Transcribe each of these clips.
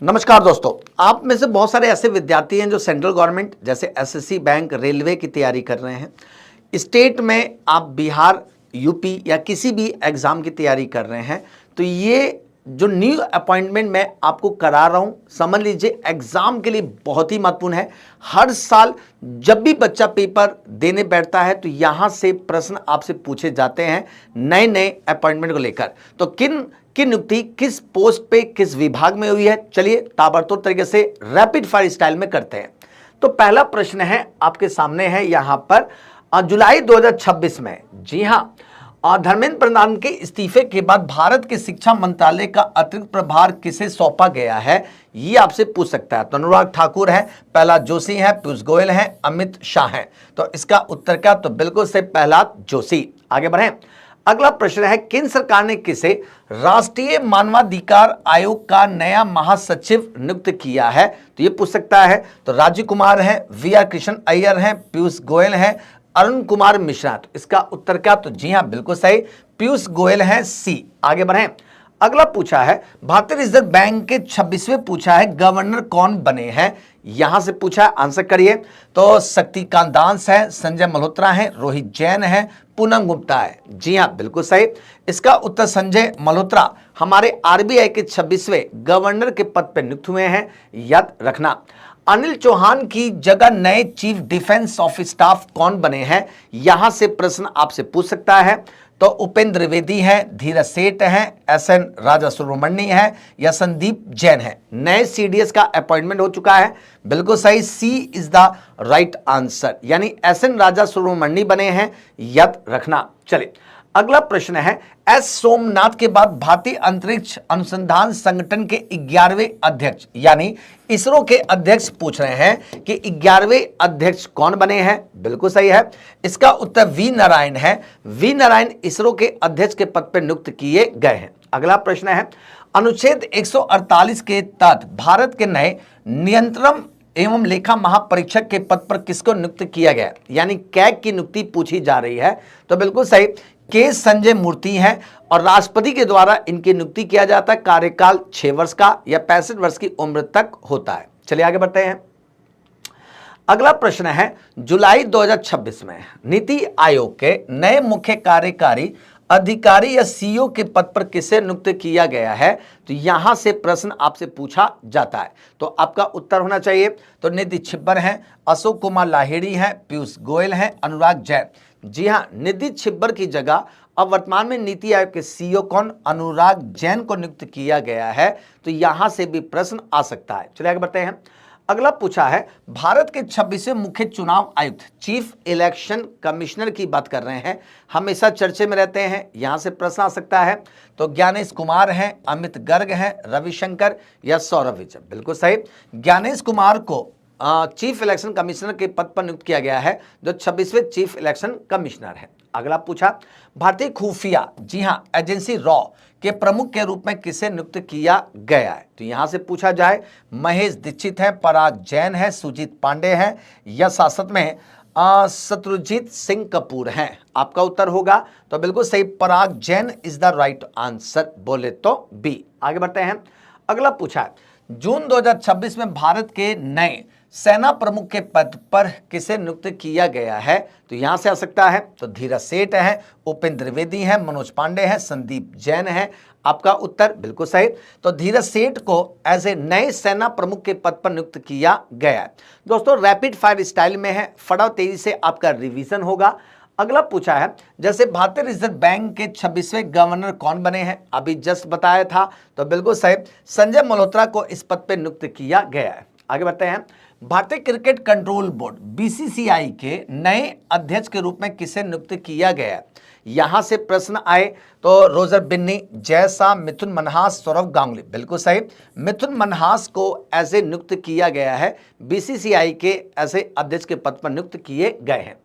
नमस्कार दोस्तों, आप में से बहुत सारे ऐसे विद्यार्थी हैं जो सेंट्रल गवर्नमेंट जैसे एसएससी, बैंक, रेलवे की तैयारी कर रहे हैं। स्टेट में आप बिहार, यूपी या किसी भी एग्जाम की तैयारी कर रहे हैं, तो ये जो न्यू अपॉइंटमेंट मैं आपको करा रहा हूं, समझ लीजिए एग्जाम के लिए बहुत ही महत्वपूर्ण है। हर साल जब भी बच्चा पेपर देने बैठता है तो यहां से प्रश्न आपसे पूछे जाते हैं नए नए अपॉइंटमेंट को लेकर। तो किन की नियुक्ति किस पोस्ट पे किस विभाग में हुई है, चलिए ताबड़तोड़ तरीके से रैपिड फायर स्टाइल में करते हैं। तो पहला प्रश्न है आपके सामने है यहां पर जुलाई 2026 में, जी हां, धर्मेंद्र प्रधान के इस्तीफे के बाद भारत के शिक्षा मंत्रालय का अतिरिक्त प्रभार किसे सौंपा गया है, ये आपसे पूछ सकता है। तो अनुराग ठाकुर है, प्रहलाद जोशी है, पीयूष गोयल है, अमित शाह है। तो इसका उत्तर क्या? तो बिल्कुल से प्रहलाद जोशी। आगे बढ़ें। अगला प्रश्न है, केंद्र सरकार ने किसे राष्ट्रीय मानवाधिकार आयोग का नया महासचिव नियुक्त किया है? तो ये पूछ सकता है। तो राजीव कुमार है, वी.आर. कृष्ण अय्यर है, पीयूष गोयल है, अरुण कुमार मिश्रा। तो इसका उत्तर क्या? तो जी हां, बिल्कुल सही, पीयूष गोयल है, सी। आगे बढ़ें। अगला पूछा है, भारतीय रिजर्व बैंक के 26वें पूछा है गवर्नर कौन बने हैं, यहां से पूछा है, आंसर करिए। तो शक्तिकांत दास है, संजय मल्होत्रा है, रोहित जैन है, पूनम गुप्ता है। जी हां, बिल्कुल सही, इसका उत्तर संजय मल्होत्रा हमारे आरबीआई के 26वें गवर्नर के पद पर नियुक्त हुए हैं, याद रखना। अनिल चौहान की जगह नए चीफ डिफेंस ऑफ स्टाफ कौन बने हैं, यहां से प्रश्न आपसे पूछ सकता है। तो उपेंद्र द्विवेदी है, धीरज सेठ है, एस.एन. राजा सुब्रमण्य है या संदीप जैन है। नए सीडीएस का अपॉइंटमेंट हो चुका है, बिल्कुल सही, सी इज द राइट आंसर, यानी एस.एन. राजा सुब्रमण्य बने हैं, याद रखना। चलिए अगला प्रश्न है, एस सोमनाथ के बाद भारतीय अंतरिक्ष अनुसंधान संगठन के 11वें अध्यक्ष यानी इसरो के अध्यक्ष पूछ रहे हैं कि 11वें अध्यक्ष कौन बने हैं? बिल्कुल सही है, इसका उत्तर वी नारायण है। वी नारायण इसरो के अध्यक्ष के पद पर नियुक्त किए गए हैं। अगला प्रश्न है, अनुच्छेद 148 के तहत भारत के नए नियंत्रण एवं लेखा महापरीक्षक के पद पर किसको नियुक्त किया गया, यानी कैग की नियुक्ति पूछी जा रही है। तो बिल्कुल सही, के संजय मूर्ति हैं और राष्ट्रपति के द्वारा इनकी नियुक्ति किया जाता है। कार्यकाल 6 वर्ष का या 65 वर्ष की उम्र तक होता है। चलिए आगे बढ़ते हैं। अगला प्रश्न है, जुलाई 2026 में नीति आयोग के नए मुख्य कार्यकारी अधिकारी या सीईओ के पद पर किसे नियुक्त किया गया है? तो यहां से प्रश्न आपसे पूछा जाता है, तो आपका उत्तर होना चाहिए। तो निधि छिब्बर है, अशोक कुमार लाहिड़ी है, पीयूष गोयल है, अनुराग जैन। जी हां, निधि छिब्बर की जगह अब वर्तमान में नीति आयोग के सीईओ कौन, अनुराग जैन को नियुक्त किया गया है। तो यहां से भी प्रश्न आ सकता है। चलिए आगे बढ़ते हैं। अगला पूछा है, भारत के 26वें मुख्य चुनाव आयुक्त चीफ इलेक्शन कमिश्नर की बात कर रहे हैं, हमेशा चर्चे में रहते हैं, यहां से प्रश्न आ सकता है। तो ज्ञानेश कुमार है, अमित गर्ग है, रविशंकर या सौरभ विजय। बिल्कुल सही, ज्ञानेश कुमार को चीफ इलेक्शन कमिश्नर के पद पर नियुक्त किया गया है, जो 26वें चीफ इलेक्शन कमिश्नर है। अगला पूछा, भारतीय खुफिया, जी हां, एजेंसी रॉ के प्रमुख के रूप में किसे नियुक्त किया गया है? तो यहां से पूछा जाए, महेश दीक्षित है, पराग जैन है, सुजीत पांडे है या शासक में शत्रुजीत सिंह कपूर है। आपका उत्तर होगा तो बिल्कुल सही, Parag Jain is the right answer, बोले तो बी। आगे बढ़ते हैं। अगला पूछा है, जून 2026 में भारत के नए सेना प्रमुख के पद पर किसे नियुक्त किया गया है? तो यहां से आ सकता है। तो धीरज सेठ है, उपेंद्र द्विवेदी है, मनोज पांडे है, संदीप जैन है। आपका उत्तर बिल्कुल सही, तो धीरज सेठ को एज ए नए सेना प्रमुख के पद पर नियुक्त किया गया है। दोस्तों रैपिड फायर स्टाइल में है, फटाफट तेजी से आपका रिवीजन होगा। अगला पूछा है, जैसे भारतीय रिजर्व बैंक के 26वें गवर्नर कौन बने हैं, अभी जस्ट बताया था। तो बिल्कुल सही, संजय मल्होत्रा को इस पद पर नियुक्त किया गया है। आगे बढ़ते हैं। भारतीय क्रिकेट कंट्रोल बोर्ड बीसीसीआई के नए अध्यक्ष के रूप में किसे नियुक्त किया गया है? यहां से प्रश्न आए तो रोजर बिन्नी, जय शाह, मिथुन मनहास, सौरव गांगुली। बिल्कुल सही, मिथुन मनहास को ऐसे नियुक्त किया गया है, बीसीसीआई के ऐसे अध्यक्ष के पद पर नियुक्त किए गए हैं।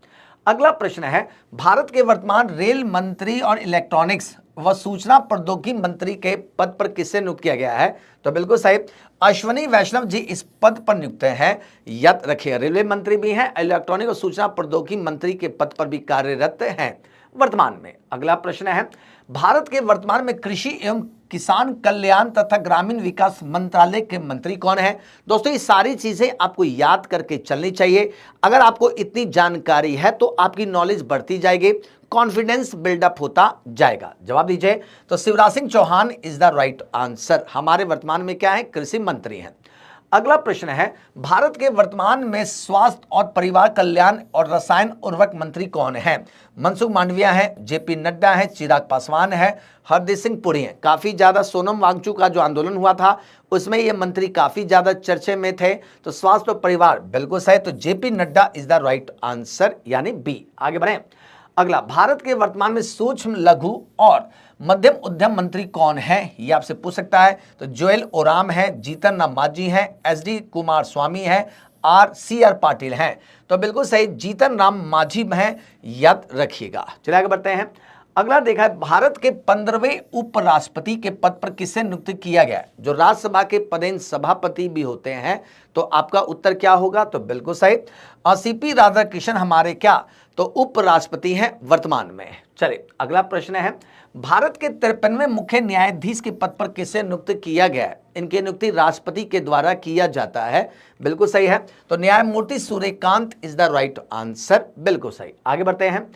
अगला प्रश्न है, भारत के वर्तमान रेल मंत्री और इलेक्ट्रॉनिक्स व सूचना प्रौद्योगिकी मंत्री के पद पर किसे नियुक्त किया गया है? तो बिल्कुल सही, अश्वनी वैष्णव जी इस पद पर नियुक्त हैं, याद रखिएगा। रेलवे मंत्री भी हैं, इलेक्ट्रॉनिक और सूचना प्रौद्योगिकी मंत्री के पद पर भी कार्यरत हैं वर्तमान में। अगला प्रश्न है, भारत के वर्तमान में कृषि एवं किसान कल्याण तथा ग्रामीण विकास मंत्रालय के मंत्री कौन है? दोस्तों ये सारी चीजें आपको याद करके चलनी चाहिए। अगर आपको इतनी जानकारी है तो आपकी नॉलेज बढ़ती जाएगी, कॉन्फिडेंस बिल्डअप होता जाएगा। जवाब दीजिए। तो Shivraj Singh Chouhan is the right answer, हमारे वर्तमान में क्या है? कृषि मंत्री हैं। अगला प्रश्न है, भारत के वर्तमान में स्वास्थ्य और परिवार कल्याण और रसायन उर्वरक मंत्री कौन है? मनसुख मांडविया है, जेपी नड्डा है, चिराग पासवान है, हरदीप सिंह पुरी हैं। काफी ज्यादा सोनम वांगचुक का जो आंदोलन हुआ था उसमें ये मंत्री काफी ज्यादा चर्चे में थे। तो स्वास्थ्य और परिवार बिल्कुल सही, तो JP Nadda is the right answer यानी बी। आगे बढ़े। अगला, भारत के वर्तमान में सूक्ष्म लघु और मध्यम उद्यम मंत्री कौन है? ये आपसे पूछ सकता है। तो जोएल ओराम है, जीतन राम मांझी है, एसडी कुमार स्वामी है, सीआर पाटिल हैं। तो बिल्कुल सही, जीतन राम मांझी है, याद रखिएगा। चलिए आगे बढ़ते हैं। अगला देखा है, भारत के 15वें उपराष्ट्रपति के पद पर किसे नियुक्त किया गया? जो राज्यसभा के पदेन सभापति भी होते हैं। तो आपका उत्तर क्या होगा? तो बिल्कुल सही, सीपी राधाकृष्णन हमारे क्या? तो उपराष्ट्रपति हैं वर्तमान में। चलिए अगला प्रश्न है, भारत के 53वें मुख्य न्यायाधीश के पद पर किसे नियुक्त किया गया है? इनकी नियुक्ति राष्ट्रपति के द्वारा किया जाता है। बिल्कुल सही है, तो न्यायमूर्ति Suryakant is the right answer, बिल्कुल सही। आगे बढ़ते हैं।